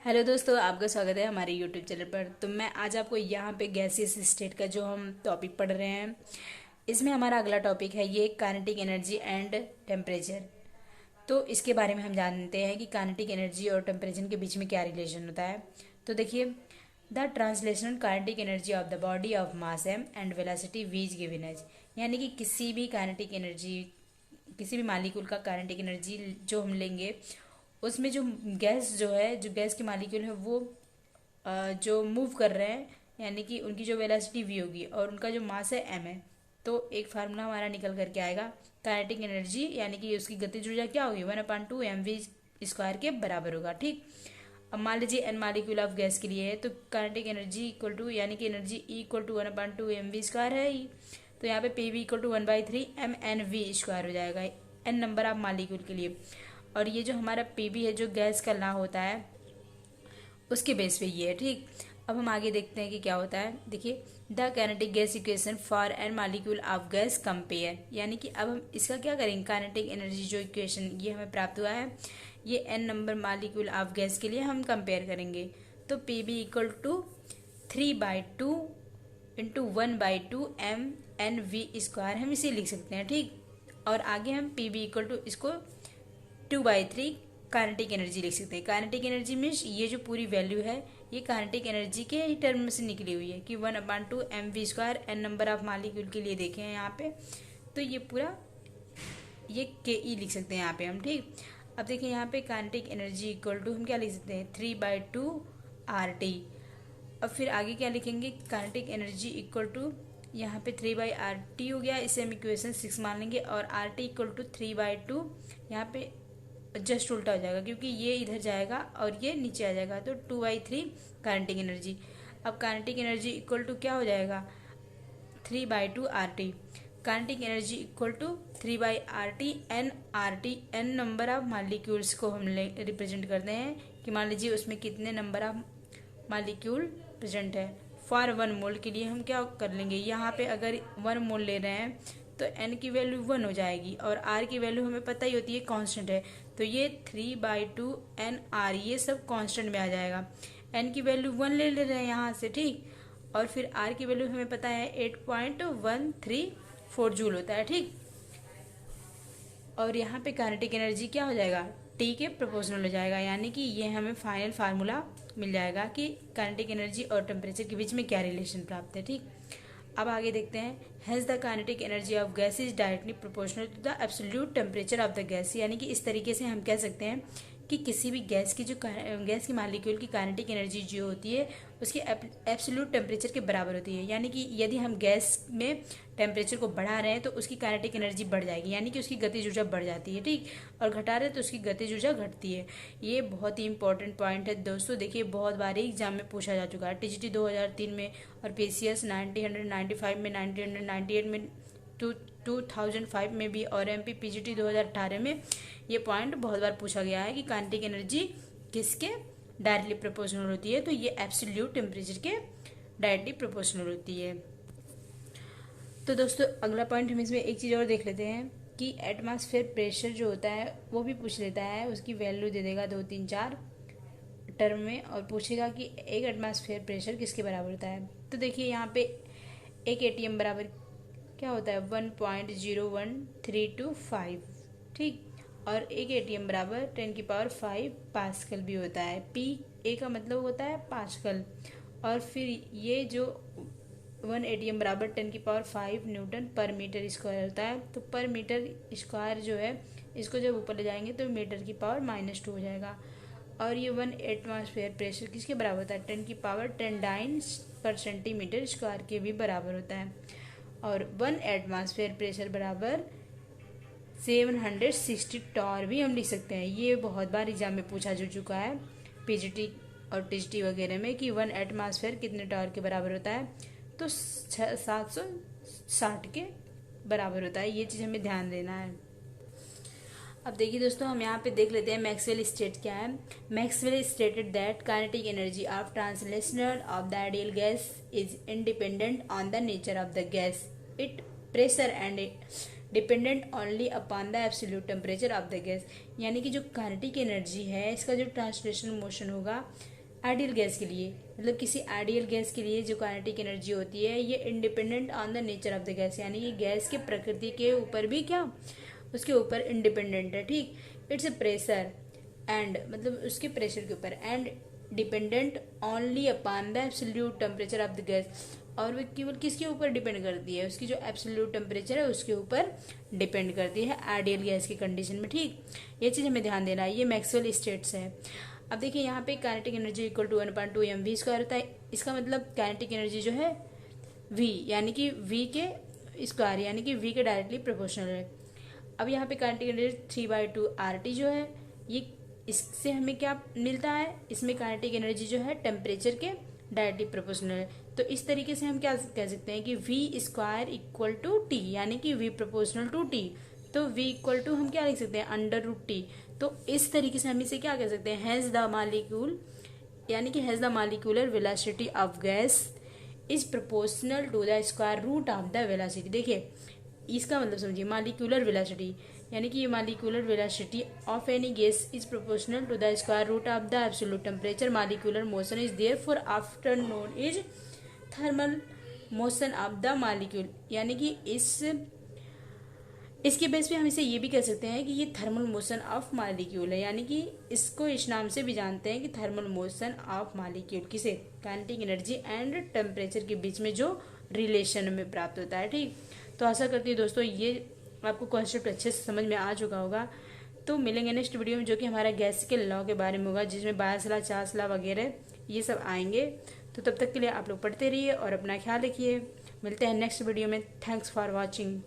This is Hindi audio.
हेलो दोस्तों, आपका स्वागत है हमारे यूट्यूब चैनल पर। तो मैं आज आपको यहाँ पे गैसियस स्टेट का जो हम टॉपिक पढ़ रहे हैं, इसमें हमारा अगला टॉपिक है ये काइनेटिक एनर्जी एंड टेम्परेचर। तो इसके बारे में हम जानते हैं कि काइनेटिक एनर्जी और टेम्परेचर के बीच में क्या रिलेशन होता है। तो देखिए, the translational kinetic energy of the body of mass M and velocity V is given as, यानी कि किसी भी काइनेटिक एनर्जी, किसी भी मालिक्यूल का काइनेटिक एनर्जी जो हम लेंगे, उसमें जो गैस जो है, जो गैस के मालिक्यूल है वो जो मूव कर रहे हैं, यानी कि उनकी जो वेलोसिटी वी होगी और उनका जो मास है एम है। तो एक फार्मूला हमारा निकल करके आएगा काइनेटिक एनर्जी, यानी कि उसकी गतिज ऊर्जा क्या होगी, 1/2 mv² के बराबर होगा। ठीक, अब मान लीजिए एन मालिक्यूल ऑफ गैस के लिए है, तो काइनेटिक एनर्जी इक्वल टू, यानी कि एनर्जी इक्वल टू 1/2 mv² है ही। तो यहाँ पे P V equal to 1/3 mnv² हो जाएगा एन नंबर ऑफ मालिक्यूल के लिए। और ये जो हमारा पी बी है, जो गैस का ला होता है, उसके बेस पे ये है। ठीक, अब हम आगे देखते हैं कि क्या होता है। देखिए, the kinetic gas equation for N molecule of gas compare, यानी कि अब हम इसका क्या करेंगे, काइनेटिक एनर्जी जो इक्वेशन ये हमें प्राप्त हुआ है, ये N number molecule of gas के लिए हम कंपेयर करेंगे। तो P B equal to 3/2 into 1/2 mnv² हम इसे लिख सकते हैं। ठीक, और आगे हम पी बी इक्वल टू इसको 2/3 काइनेटिक एनर्जी लिख सकते हैं। काइनेटिक एनर्जी मीन्स ये जो पूरी वैल्यू है, ये काइनेटिक एनर्जी के ही टर्म से निकली हुई है कि 1/2 mv² N number of molecule के लिए देखें हैं यहाँ पे। तो ये पूरा ये के ई लिख सकते हैं यहाँ पे हम। ठीक, अब देखिए यहाँ पे काइनेटिक एनर्जी इक्वल टू हम क्या लिख सकते हैं, 3/2 RT। अब फिर आगे क्या लिखेंगे, काइनेटिक एनर्जी इक्वल टू, यहाँ पे 3/RT हो गया, इसे हम इक्वेशन 6 मान लेंगे, और RT इक्वल टू 3/2, यहाँ पे जस्ट उल्टा हो जाएगा क्योंकि ये इधर जाएगा और ये नीचे आ जाएगा, तो 2/3 काइनेटिक एनर्जी। अब काइनेटिक एनर्जी इक्वल टू क्या हो जाएगा, 3/2 RT। Kinetic energy equal to 3/RT N RT, N number of molecules को हम रिप्रेजेंट करते हैं कि मान लीजिए उसमें कितने नंबर ऑफ मालिक्यूल प्रेजेंट है। फॉर 1 मोल के लिए हम क्या कर लेंगे, यहाँ पे अगर 1 मोल ले रहे हैं तो n की वैल्यू 1 हो जाएगी, और r की वैल्यू हमें पता ही होती है, कांस्टेंट है। तो ये 3/2 nr ये सब कांस्टेंट में आ जाएगा। n की वैल्यू 1 ले रहे हैं यहाँ से। ठीक, और फिर r की वैल्यू हमें पता है 8.134 जूल होता है। ठीक, और यहाँ पे काइनेटिक एनर्जी क्या हो जाएगा, टी के प्रोपोर्शनल हो जाएगा, यानी कि ये हमें फाइनल फार्मूला मिल जाएगा कि काइनेटिक एनर्जी और टेम्परेचर के बीच में क्या रिलेशन प्राप्त है। ठीक, अब आगे देखते हैं। Has the kinetic energy of gas is directly proportional to the absolute temperature of the gas, यानी कि इस तरीके से हम कह सकते हैं कि किसी भी गैस की जो गैस की मालिक्यूल की काइनेटिक एनर्जी जो होती है, उसकी एब्सोल्यूट टेम्परेचर के बराबर होती है। यानी कि यदि हम गैस में टेम्परेचर को बढ़ा रहे हैं तो उसकी काइनेटिक एनर्जी बढ़ जाएगी, यानी कि उसकी गतिज ऊर्जा बढ़ जाती है। ठीक, और घटा रहे हैं तो उसकी गतिज ऊर्जा घटती है। ये बहुत ही इंपॉर्टेंट पॉइंट है दोस्तों। देखिए, बहुत बार एग्जाम में पूछा जा चुका है, टीजीटी 2003 में, और पीसीएस 1995 में, 1998 में, 2005 में भी, और एमपी पीजीटी 2018 में ये पॉइंट बहुत बार पूछा गया है कि काइनेटिक एनर्जी किसके डायरेक्टली प्रोपोर्शनल होती है। तो ये एब्सोल्यूट टेम्परेचर के डायरेक्टली प्रोपोर्शनल होती है। तो दोस्तों, अगला पॉइंट हम इसमें एक चीज़ और देख लेते हैं कि एटमॉस्फेयर प्रेशर जो होता है वो भी पूछ लेता है। उसकी वैल्यू दे देगा 2 3 4 टर्म में, और पूछेगा कि एक एटमॉस्फेयर प्रेशर किसके बराबर होता है। तो देखिए, यहाँ पे एक एटीएम बराबर क्या होता है, 1.01325। ठीक, और एक एटीएम बराबर 10⁵ पास्कल भी होता है। पी ए का मतलब होता है पास्कल, और फिर ये जो 1 एटीएम बराबर 10⁵ न्यूटन पर मीटर स्क्वायर होता है। तो पर मीटर स्क्वायर जो है, इसको जब ऊपर ले जाएंगे तो मीटर की पावर -2 हो जाएगा। और ये 1 एटमॉस्फेयर प्रेशर किसके बराबर होता है, 10⁻10⁹ पर सेंटीमीटर स्क्वायर के भी बराबर होता है। और 1 एटमॉस्फेयर प्रेशर बराबर 760 टॉर भी हम लिख सकते हैं। ये बहुत बार एग्जाम में पूछा जा चुका है, पीजीटी और टीजीटी वगैरह में, कि 1 एटमॉस्फेयर कितने टॉर के बराबर होता है, तो 760 के बराबर होता है। ये चीज़ हमें ध्यान देना है। अब देखिए दोस्तों, हम यहाँ पे देख लेते हैं मैक्सवेल स्टेट क्या है। Maxwell stated that kinetic energy of translational of the ideal gas is independent on the nature of the gas, it pressure and dependent only upon the absolute temperature of the gas. यानी कि जो काइनेटिक एनर्जी है इसका जो ट्रांसलेशन मोशन होगा आइडियल गैस के लिए, मतलब किसी आइडियल गैस के लिए जो काइनेटिक एनर्जी होती है ये independent on the nature of the gas, यानी कि गैस के प्रकृति के ऊपर भी क्या, उसके ऊपर इंडिपेंडेंट है। ठीक, इट्स ए प्रेशर एंड, मतलब उसके प्रेशर के ऊपर, and dependent only upon the absolute temperature of the gas, और वो केवल किसके ऊपर डिपेंड करती है, उसकी जो एब्सोल्यूट टेम्परेचर है उसके ऊपर डिपेंड करती है आइडियल गैस की कंडीशन में। ठीक, ये चीज़ हमें ध्यान देना है। ये मैक्सवेल स्टेट्स है। अब देखिए यहाँ पे kinetic energy equal to 1/2 mv square होता है। इसका मतलब काइनेटिक एनर्जी जो है v, यानी कि v के स्क्वायर, यानी कि v के डायरेक्टली प्रोपोर्शनल है। अब यहाँ पे काइनेटिक एनर्जी 3/2 RT जो है, ये इससे हमें क्या मिलता है, इसमें काइनेटिक एनर्जी जो है टेम्परेचर के डायरेक्टली प्रोपोर्शनल है। तो इस तरीके से हम क्या कह सकते हैं कि v square equal to T, यानी कि v प्रोपोर्शनल टू टी। तो v इक्वल टू हम क्या लिख सकते हैं, √T। तो इस तरीके से हम इसे क्या कह सकते हैं, हैज द मालिक्यूल, यानी कि has the molecular velocity of gas is proportional to the square root of the velocity. देखिए इसका मतलब समझिए, मालिक्यूलर वेलोसिटी यानी कि ये molecular velocity of any gas is proportional to the square root of the absolute temperature molecular motion is therefore after known is thermal motion of the molecule. यानी कि इसके बेस पे हम इसे ये भी कह सकते हैं कि ये थर्मल मोशन ऑफ मालिक्यूल है, यानी कि इसको इस नाम से भी जानते हैं कि थर्मल मोशन ऑफ मालिक्यूल। किसे, काइनेटिक एनर्जी एंड टेम्परेचर के बीच में जो रिलेशन में प्राप्त होता है। ठीक, तो आशा करती हूँ दोस्तों ये आपको कॉन्सेप्ट अच्छे से समझ में आ चुका होगा। तो मिलेंगे नेक्स्ट वीडियो में, जो कि हमारा गैस के लॉ के बारे में होगा, जिसमें बायस लॉ, चार्ल्स लॉ वगैरह ये सब आएंगे। तो तब तक के लिए आप लोग पढ़ते रहिए और अपना ख्याल रखिए। मिलते हैं नेक्स्ट वीडियो में। Thanks for watching.